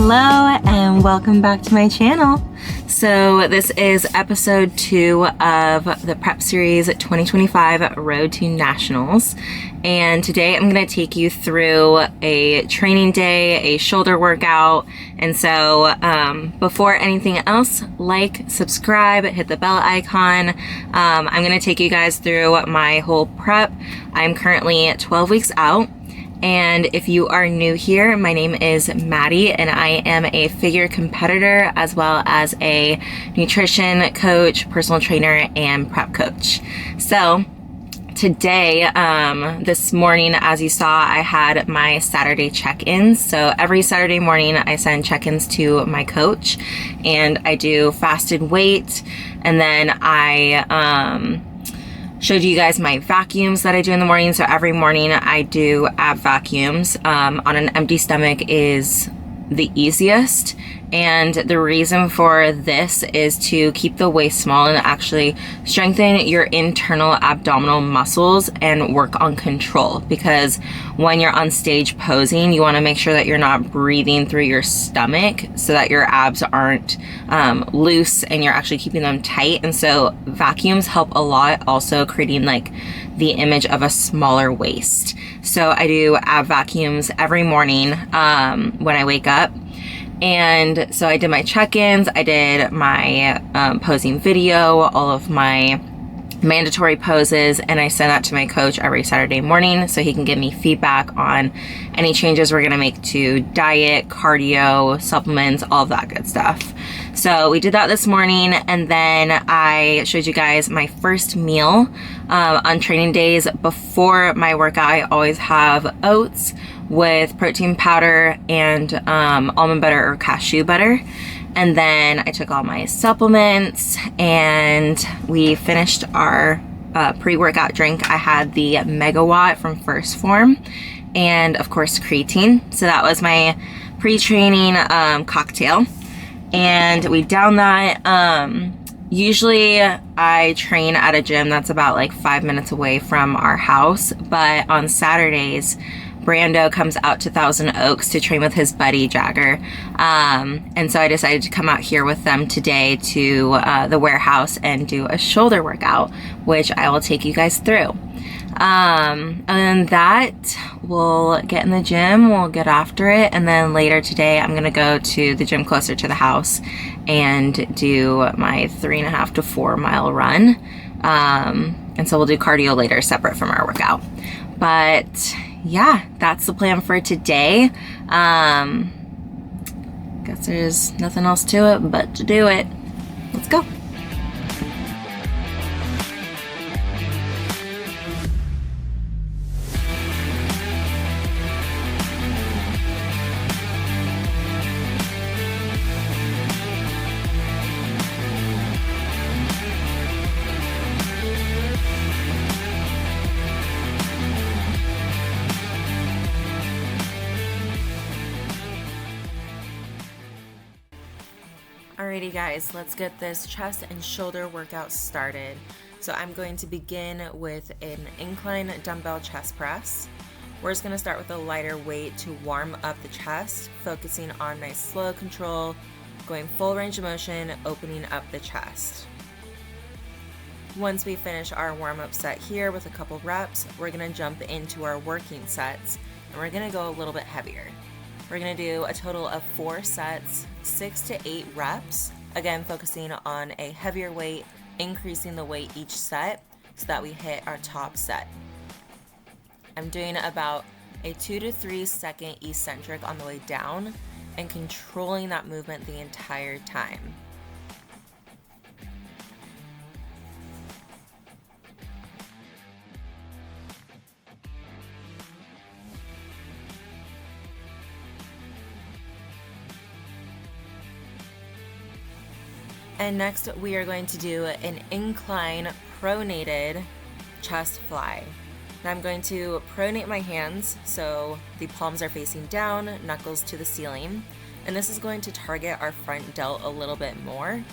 Hello and welcome back to my channel. So this is episode 2 of the prep series 2025 Road to Nationals, and today I'm going to take you through a training day, a shoulder workout. And so before anything else, like, subscribe, hit the bell icon. I'm going to take you guys through my whole prep. I'm currently 12 weeks out. And if you are new here, my name is Maddie and I am a figure competitor as well as a nutrition coach, personal trainer, and prep coach. So today, this morning, as you saw, I had my Saturday check-ins. So every Saturday morning I send check-ins to my coach and I do fasted weight, and then I showed you guys my vacuums that I do in the morning. So every morning I do ab vacuums on an empty stomach is the easiest. And the reason for this is to keep the waist small and actually strengthen your internal abdominal muscles and work on control. Because when you're on stage posing, you want to make sure that you're not breathing through your stomach so that your abs aren't loose and you're actually keeping them tight. And so vacuums help a lot, also creating like the image of a smaller waist. So I do ab vacuums every morning when I wake up. And so I did my check-ins, I did my posing video, all of my mandatory poses, and I send that to my coach every Saturday morning so he can give me feedback on any changes we're gonna make to diet, cardio, supplements, all of that good stuff. So we did that this morning, and then I showed you guys my first meal on training days. Before my workout, I always have oats with protein powder and almond butter or cashew butter. And then I took all my supplements and we finished our pre-workout drink. I had the Megawatt from First Form and of course creatine. So that was my pre-training cocktail. And we downed that. Usually I train at a gym that's about like 5 minutes away from our house, but on Saturdays, Brando comes out to Thousand Oaks to train with his buddy Jagger. And so I decided to come out here with them today to the warehouse and do a shoulder workout, which I will take you guys through. And then that, we'll get in the gym, we'll get after it, and then later today I'm gonna go to the gym closer to the house and do my 3.5 to 4 mile run. And so we'll do cardio later separate from our workout. But yeah, that's the plan for today. Guess there's nothing else to it but to do it. Let's go. Alrighty guys, let's get this chest and shoulder workout started. So I'm going to begin with an incline dumbbell chest press. We're just going to start with a lighter weight to warm up the chest, focusing on nice slow control, going full range of motion, opening up the chest. Once we finish our warm-up set here with a couple reps, we're going to jump into our working sets, and we're going to go a little bit heavier. We're going to do a total of 4 sets, 6 to 8 reps, again focusing on a heavier weight, increasing the weight each set so that we hit our top set. I'm doing about a 2 to 3 second eccentric on the way down and controlling that movement the entire time. And next we are going to do an incline pronated chest fly. Now I'm going to pronate my hands so the palms are facing down, knuckles to the ceiling, and this is going to target our front delt a little bit more.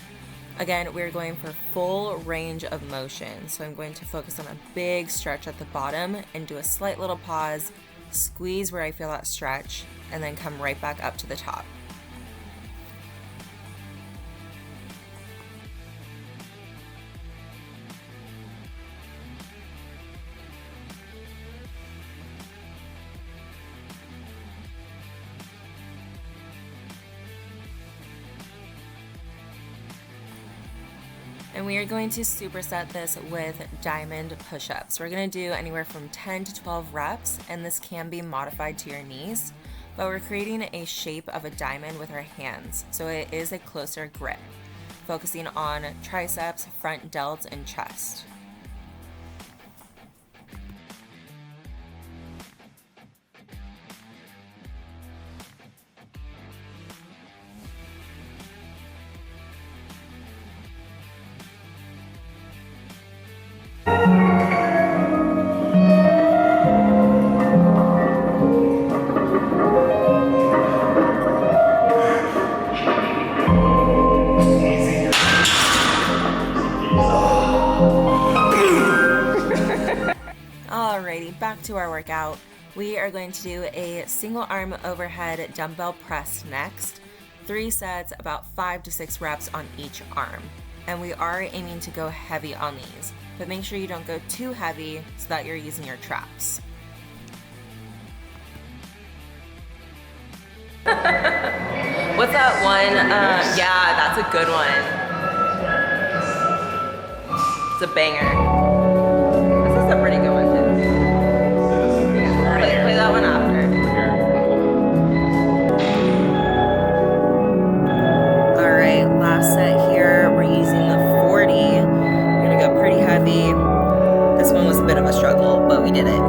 Again, we're going for full range of motion, so I'm going to focus on a big stretch at the bottom and do a slight little pause, squeeze where I feel that stretch, and then come right back up to the top. And we are going to superset this with diamond push-ups. We're going to do anywhere from 10 to 12 reps, and this can be modified to your knees, but we're creating a shape of a diamond with our hands, so it is a closer grip, focusing on triceps, front delts, and chest. Alrighty, back to our workout. We are going to do a single arm overhead dumbbell press next. 3 sets, about 5 to 6 reps on each arm. And we are aiming to go heavy on these, but make sure you don't go too heavy so that you're using your traps. What's that one? Yeah, that's a good one. It's a banger. This is a pretty good one too. Play that one after. Alright, last set here. We're using the 40. We're gonna go pretty heavy. This one was a bit of a struggle, but we did it.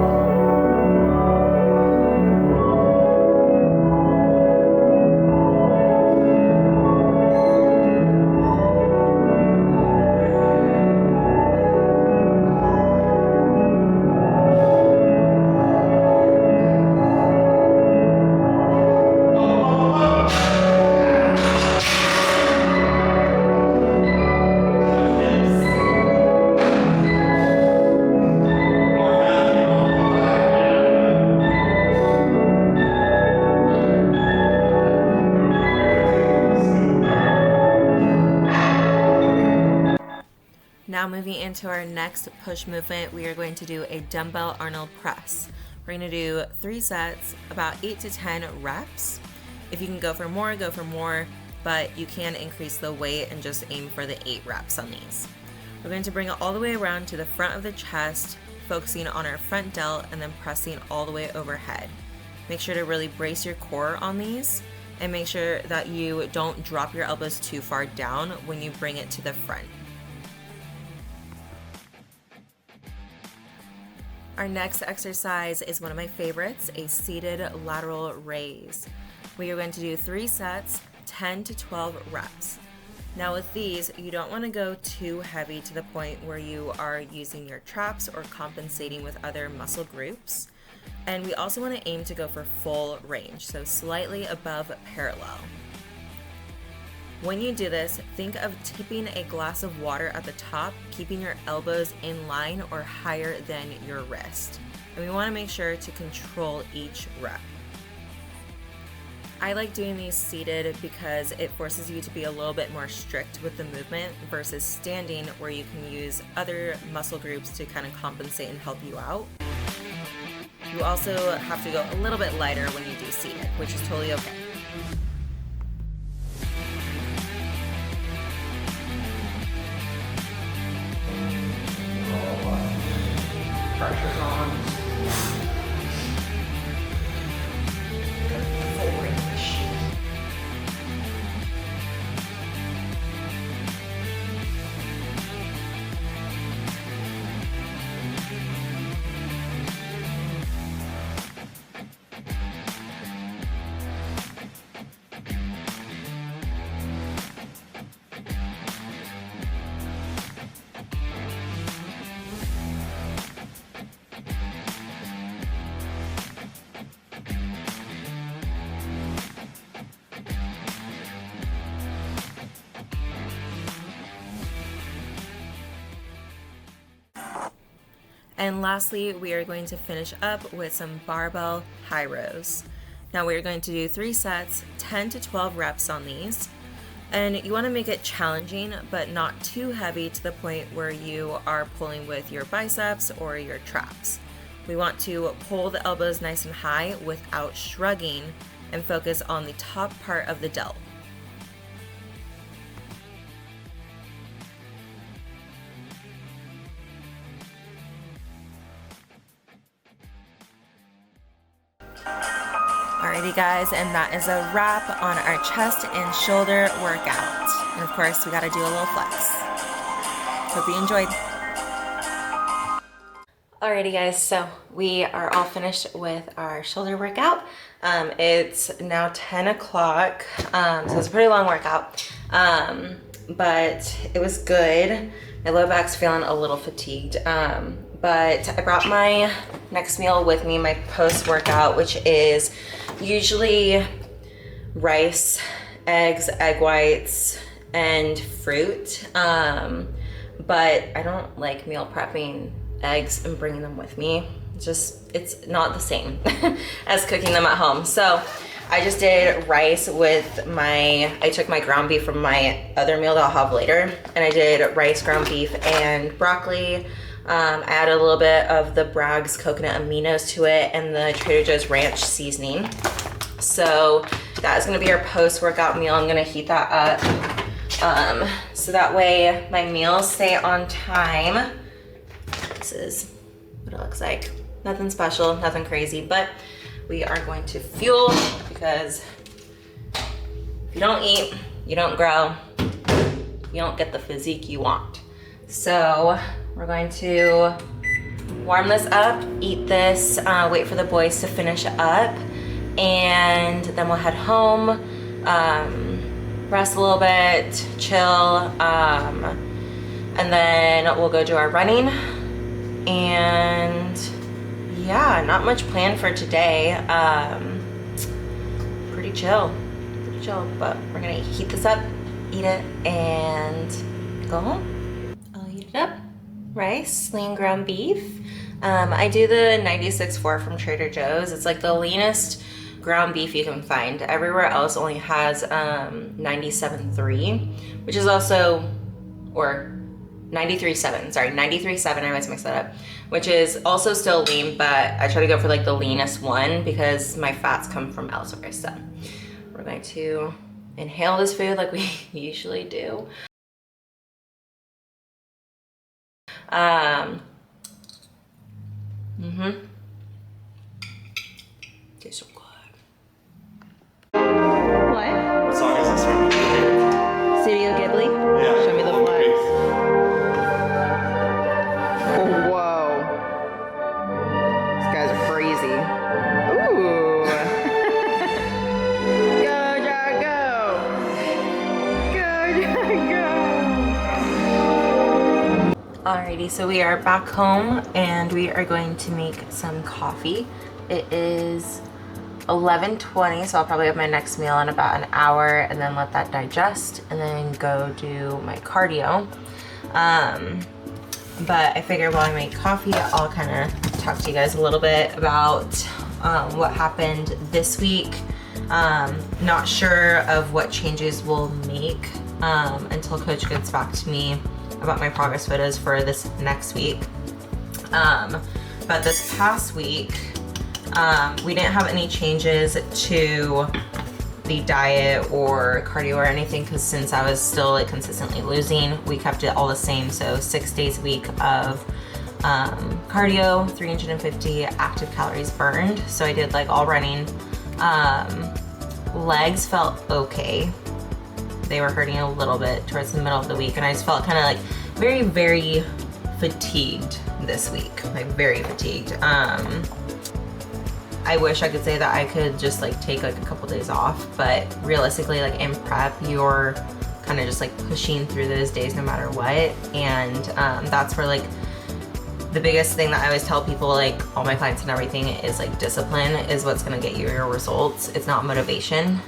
Now moving into our next push movement, we are going to do a dumbbell Arnold press. We're going to do 3 sets, about 8 to 10 reps. If you can go for more, but you can increase the weight and just aim for the 8 reps on these. We're going to bring it all the way around to the front of the chest, focusing on our front delt and then pressing all the way overhead. Make sure to really brace your core on these and make sure that you don't drop your elbows too far down when you bring it to the front. Our next exercise is one of my favorites, a seated lateral raise. We are going to do 3 sets, 10 to 12 reps. Now with these, you don't want to go too heavy to the point where you are using your traps or compensating with other muscle groups. And we also want to aim to go for full range, so slightly above parallel. When you do this, think of tipping a glass of water at the top, keeping your elbows in line or higher than your wrist. And we want to make sure to control each rep. I like doing these seated because it forces you to be a little bit more strict with the movement versus standing, where you can use other muscle groups to kind of compensate and help you out. You also have to go a little bit lighter when you do seated, which is totally okay. Pressure's on. Full range. And lastly, we are going to finish up with some barbell high rows. Now we are going to do 3 sets, 10 to 12 reps on these. And you want to make it challenging, but not too heavy to the point where you are pulling with your biceps or your traps. We want to pull the elbows nice and high without shrugging and focus on the top part of the delt. Alrighty guys, and that is a wrap on our chest and shoulder workout. And of course, we gotta do a little flex. Hope you enjoyed. Alrighty guys, so we are all finished with our shoulder workout. It's now 10 o'clock, so it's a pretty long workout, but it was good. My low back's feeling a little fatigued, but I brought my next meal with me, my post-workout, which is usually rice, eggs, egg whites, and fruit, but I don't like meal prepping eggs and bringing them with me. It's not the same as cooking them at home. So I just did rice with I took my ground beef from my other meal that I'll have later, and I did rice, ground beef, and broccoli. I added a little bit of the Bragg's coconut aminos to it and the Trader Joe's ranch seasoning. So that is gonna be our post-workout meal. I'm gonna heat that up so that way my meals stay on time. This is what it looks like. Nothing special, nothing crazy, but we are going to fuel, because if you don't eat, you don't grow, you don't get the physique you want. So we're going to warm this up, eat this, wait for the boys to finish up, and then we'll head home, rest a little bit, chill, and then we'll go do our running. And yeah, not much planned for today. Pretty chill, but we're gonna heat this up, eat it, and go home. I'll heat it up. Rice, lean ground beef. I do the 96.4 from Trader Joe's. It's like the leanest ground beef you can find. Everywhere else only has 97.3, which is also, or 93.7, sorry, 93.7, I always mix that up, which is also still lean, but I try to go for like the leanest one because my fats come from elsewhere. So we're going to inhale this food like we usually do. Tastes so good. What? What song is this from? Studio Ghibli? Yeah. Show me the flag. Oh, whoa. These guys are crazy. Ooh. Go, Jack, go. Go, Jack, go. Alrighty, so we are back home and we are going to make some coffee. It is 11:20, so I'll probably have my next meal in about an hour and then let that digest and then go do my cardio. But I figured while I make coffee, I'll kind of talk to you guys a little bit about what happened this week. Not sure of what changes we'll make until Coach gets back to me about my progress photos for this next week. But this past week, we didn't have any changes to the diet or cardio or anything, because since I was still like consistently losing, we kept it all the same. So 6 days a week of cardio, 350 active calories burned. So I did like all running. Legs felt okay. They were hurting a little bit towards the middle of the week, and I just felt kind of like very, very fatigued this week, like very fatigued. I wish I could say that I could just like take like a couple days off, but realistically, like in prep, you're kind of just like pushing through those days no matter what. And that's where like the biggest thing that I always tell people, like all my clients and everything, is like discipline is what's gonna get you your results. It's not motivation.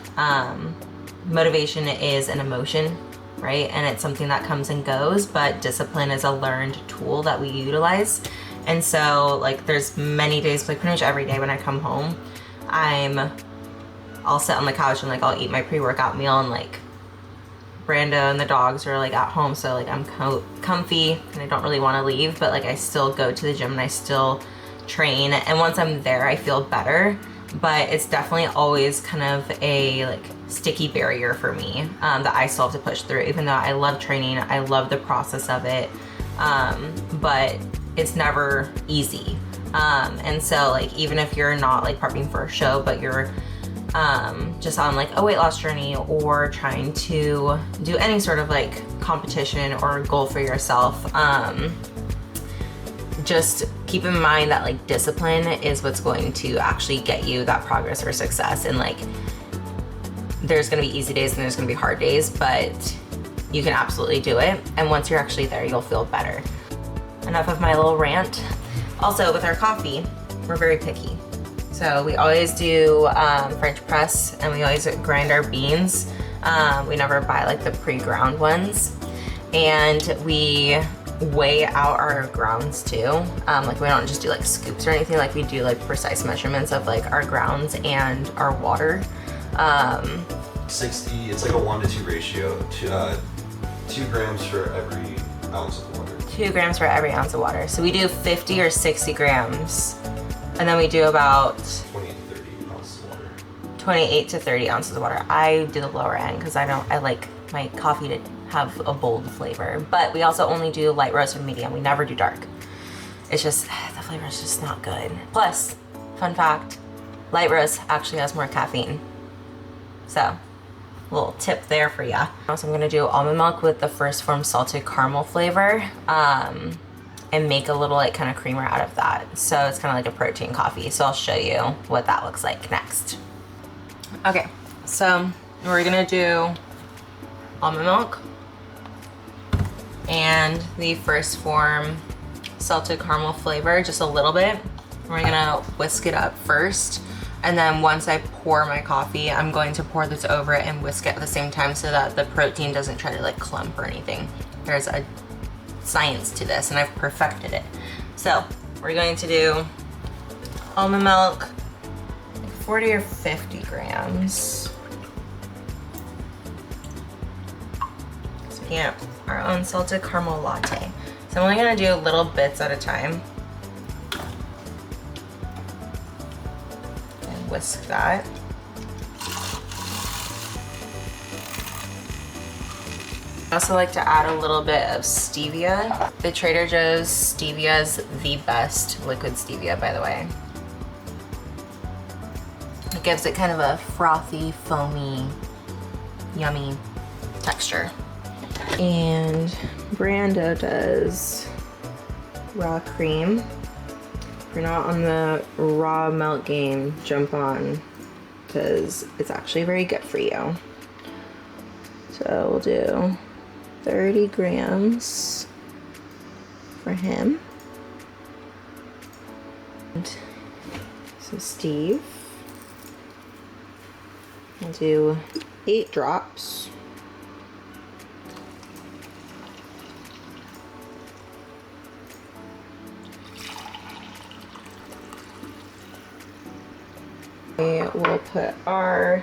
Motivation is an emotion, right? And it's something that comes and goes, but discipline is a learned tool that we utilize. And so like there's many days, like pretty much every day when I come home, I'll sit on the couch and like I'll eat my pre-workout meal, and like Brando and the dogs are like at home, so like I'm comfy and I don't really want to leave, but like I still go to the gym and I still train, and once I'm there I feel better. But it's definitely always kind of a like sticky barrier for me that I still have to push through, even though I love training, I love the process of it, but it's never easy. And so like even if you're not like prepping for a show, but you're just on like a weight loss journey or trying to do any sort of like competition or goal for yourself, just keep in mind that like discipline is what's going to actually get you that progress or success. And like there's gonna be easy days and there's gonna be hard days, but you can absolutely do it. And once you're actually there, you'll feel better. Enough of my little rant. Also, with our coffee, we're very picky. So we always do French press, and we always grind our beans. We never buy like the pre-ground ones. And we weigh out our grounds too. Like we don't just do like scoops or anything, like we do like precise measurements of like our grounds and our water. 60, it's like a 1-to-2 ratio, 2 grams for every ounce of water. 2 grams for every ounce of water. So we do 50 or 60 grams. And then we do about 28 to 30 ounces of water. 28 to 30 ounces of water. I do the lower end because I like my coffee to have a bold flavor. But we also only do light roast and medium. We never do dark. It's just, the flavor is just not good. Plus, fun fact, light roast actually has more caffeine. So, little tip there for ya. So I'm gonna do almond milk with the First Form salted caramel flavor, and make a little like kind of creamer out of that. So it's kind of like a protein coffee. So I'll show you what that looks like next. Okay, so we're gonna do almond milk and the First Form salted caramel flavor, just a little bit. We're gonna whisk it up first. And then once I pour my coffee, I'm going to pour this over it and whisk it at the same time so that the protein doesn't try to like clump or anything. There's a science to this and I've perfected it. So we're going to do almond milk, 40 or 50 grams. So we have our own salted caramel latte. So I'm only gonna do little bits at a time. Whisk that. I also like to add a little bit of stevia. The Trader Joe's stevia is the best liquid stevia, by the way. It gives it kind of a frothy, foamy, yummy texture. And Brando does raw cream. If you're not on the raw milk game, jump on, because it's actually very good for you. So we'll do 30 grams for him. And so Steve, we'll do 8 drops. We'll put our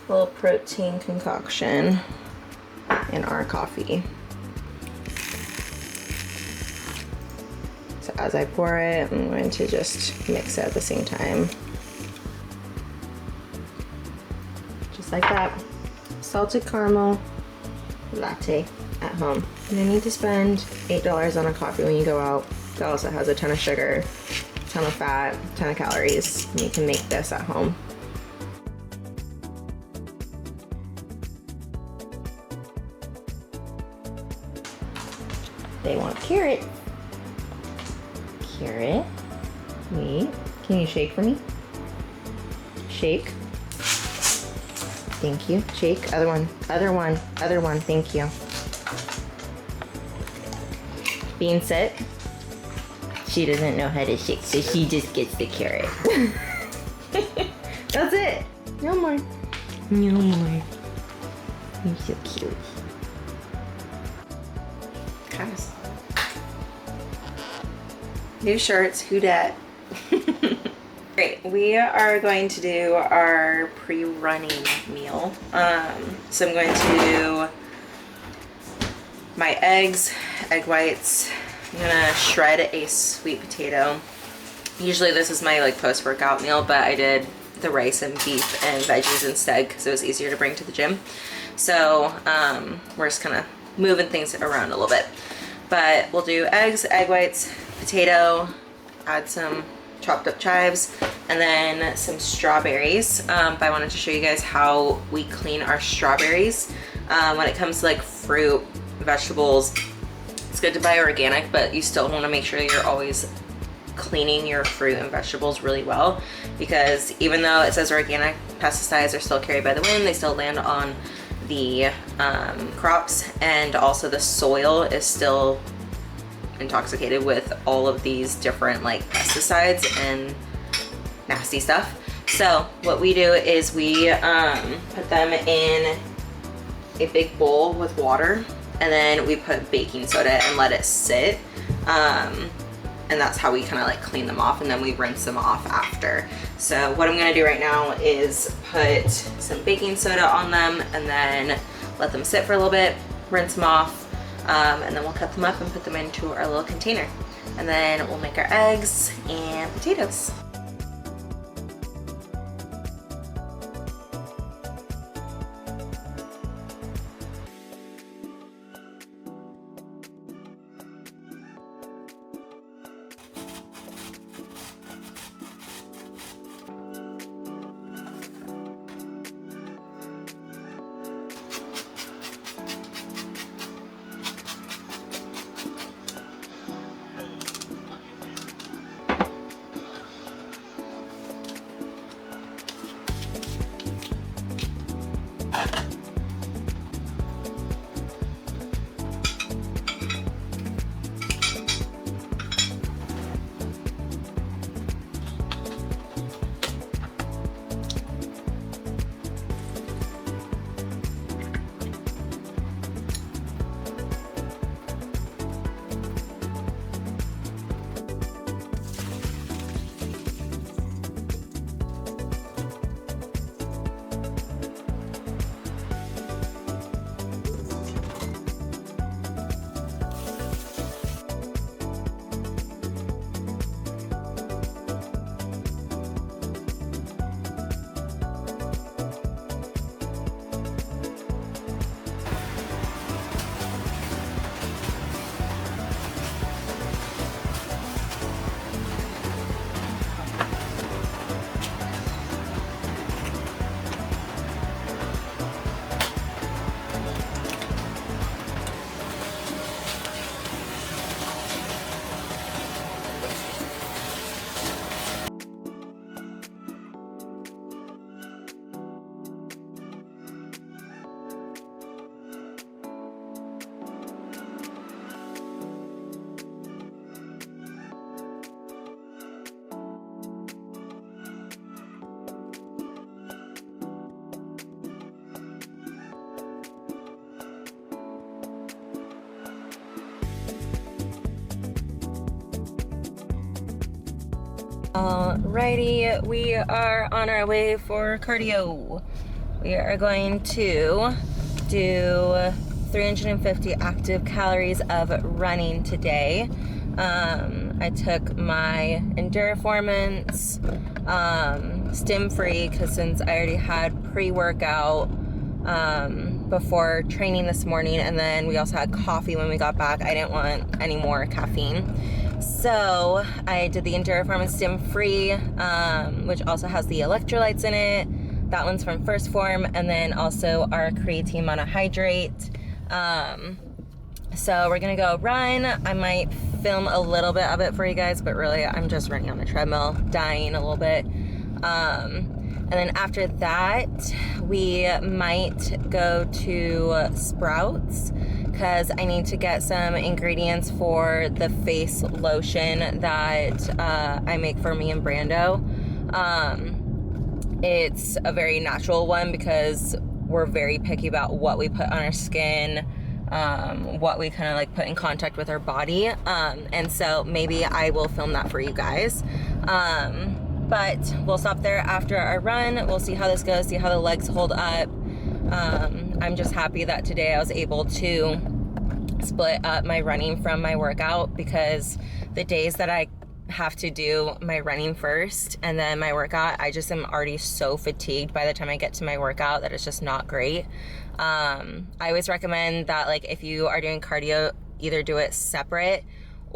little protein concoction in our coffee. So as I pour it, I'm going to just mix it at the same time. Just like that. Salted caramel latte at home. You don't need to spend $8 on a coffee when you go out. It also has a ton of sugar, ton of fat, ton of calories, and you can make this at home. They want carrot. Carrot. Wait, can you shake for me? Shake. Thank you. Shake. Other one. Other one. Other one. Thank you. Being sick, she doesn't know how to shake, so she just gets the carrot. That's it. No more. No more. You're so cute. Guys. New shirts, who dat? Great, we are going to do our pre-running meal. So I'm going to do my eggs, egg whites. I'm gonna shred a sweet potato. Usually this is my like post-workout meal, but I did the rice and beef and veggies instead because it was easier to bring to the gym. So we're just kind of moving things around a little bit. But we'll do eggs, egg whites, potato, add some chopped up chives, and then some strawberries. But I wanted to show you guys how we clean our strawberries. When it comes to like fruit, vegetables, it's good to buy organic, but you still want to make sure you're always cleaning your fruit and vegetables really well, because even though it says organic, pesticides are still carried by the wind. They still land on the crops, and also the soil is still intoxicated with all of these different like pesticides and nasty stuff. So what we do is we put them in a big bowl with water, and then we put baking soda and let it sit, and that's how we kind of like clean them off, and then we rinse them off after. So what I'm gonna do right now is put some baking soda on them and then let them sit for a little bit, rinse them off, and then we'll cut them up and put them into our little container, and then we'll make our eggs and potatoes. Alrighty, we are on our way for cardio. We are going to do 350 active calories of running today. I took my Enduriformance stim free, because since I already had pre-workout before training this morning, and then we also had coffee when we got back, I didn't want any more caffeine. So I did the Enduriform Stim Free, which also has the electrolytes in it. That one's from First Form, and then also our creatine monohydrate. So we're gonna go run. I might film a little bit of it for you guys, but really I'm just running on the treadmill, dying a little bit. And then after that, we might go to Sprouts, because I need to get some ingredients for the face lotion that I make for me and Brando. It's a very natural one, because we're very picky about what we put on our skin, what we kind of like put in contact with our body. And so maybe I will film that for you guys. But we'll stop there after our run. We'll see how this goes, see how the legs hold up. I'm just happy that today I was able to split up my running from my workout, because the days that I have to do my running first and then my workout, I just am already so fatigued by the time I get to my workout that it's just not great. I always recommend that, like, if you are doing cardio, either do it separate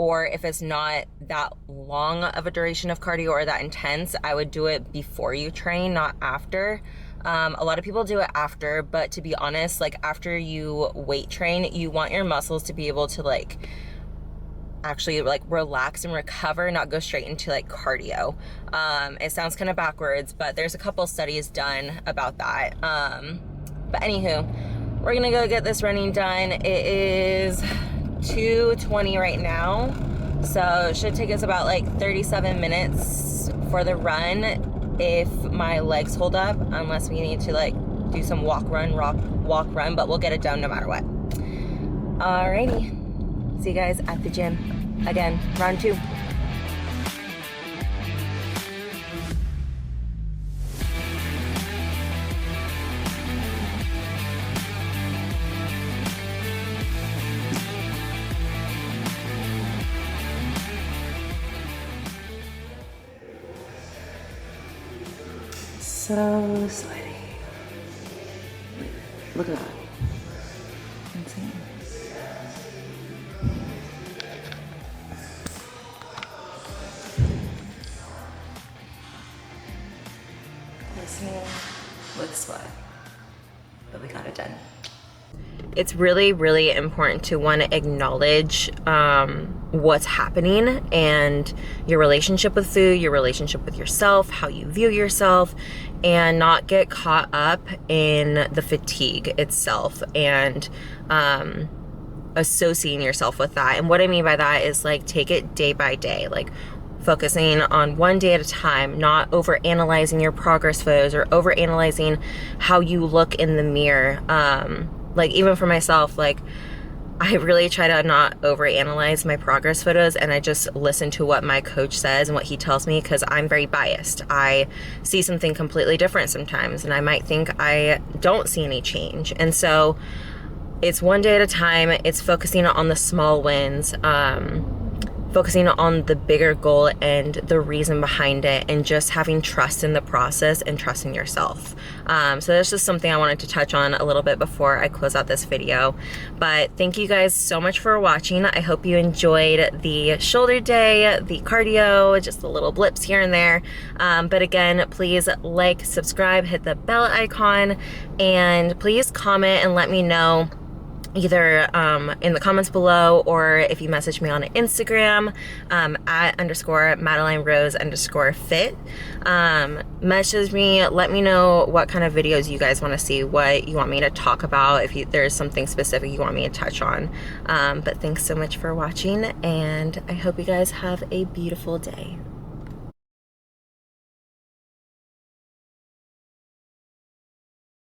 or if it's not that long of a duration of cardio or that intense, I would do it before you train, not after. A lot of people do it after, but to be honest, like after you weight train, you want your muscles to be able to like actually like relax and recover, not go straight into like cardio. It sounds kind of backwards, but there's a couple studies done about that. But anywho, we're gonna go get this running done. It is 2:20 right now, so it should take us about like 37 minutes for the run if my legs hold up, unless we need to like do some walk run, but we'll get it done no matter what. Alrighty. See you guys at the gym. Again, round 2. So sweaty. Look at that. Insane. With sweat, but we got it done. It's really, really important to want to acknowledge what's happening and your relationship with food, your relationship with yourself, how you view yourself, and not get caught up in the fatigue itself and associating yourself with that. And what I mean by that is like take it day by day, like focusing on one day at a time, not over analyzing your progress photos or over analyzing how you look in the mirror. Like even for myself, like I really try to not over analyze my progress photos, and I just listen to what my coach says and what he tells me, because I'm very biased. I see something completely different sometimes, and I might think I don't see any change. And so it's one day at a time. It's focusing on the small wins, focusing on the bigger goal and the reason behind it, and just having trust in the process and trust in yourself. So that's just something I wanted to touch on a little bit before I close out this video. But thank you guys so much for watching. I hope you enjoyed the shoulder day, the cardio, just the little blips here and there. But again, please like, subscribe, hit the bell icon, and please comment and let me know either in the comments below, or if you message me on Instagram at _MadelineRose_fit. Message me, let me know what kind of videos you guys want to see, what you want me to talk about, if there's something specific you want me to touch on. But thanks so much for watching, and I hope you guys have a beautiful day.